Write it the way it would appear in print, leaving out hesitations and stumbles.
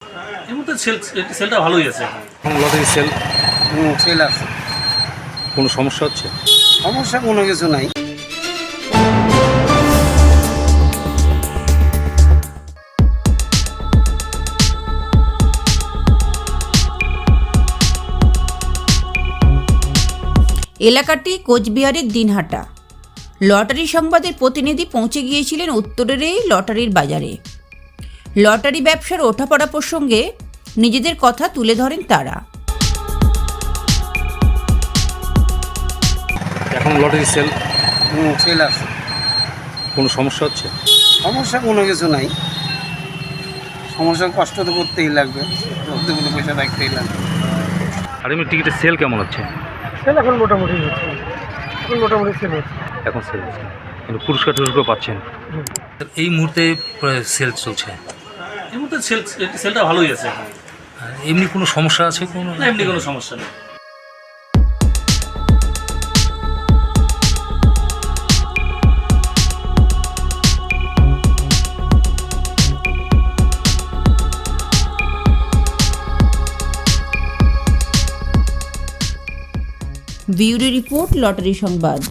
এর মধ্যে সেলটা ভালোই আছে। এখন লটারি সেল সেল আছে, কোনো সমস্যা হচ্ছে? সমস্যা কোনো কিছু নাই। এলাকাটি কোচবিহারের দিনহাটা। লটারি সংবাদের প্রতিনিধি পৌঁছে গিয়েছিলেন উত্তরের এই লটারির বাজারে। লটারি ব্যবসার ওঠাপড়া প্রসঙ্গে নিজেদের কথা তুলে ধরেন তারা। এখন লটারি সেল সেল আছে, কোনো সমস্যা হচ্ছে? সমস্যা কোনো কিছু নাই। সমস্যার কষ্ট তো করতেই লাগবে, চলতে বলে পয়সা রাখতেই লাগবে। আর এমনি টিকিটের সেল কেমন হচ্ছে? সেল এখন মোটামুটি হচ্ছে, সেল হচ্ছে। এখন সেল হচ্ছে, কিন্তু পুরস্কার টুরস্কার পাচ্ছেন? এই মুহূর্তে সেল চলছে। এর মধ্যে সেলটা ভালোই আছে। আর এমনি কোনো সমস্যা আছে কোনো? না, এমনি কোনো সমস্যা নেই। ব্যুরো রিপোর্ট, লটারি সংবাদ।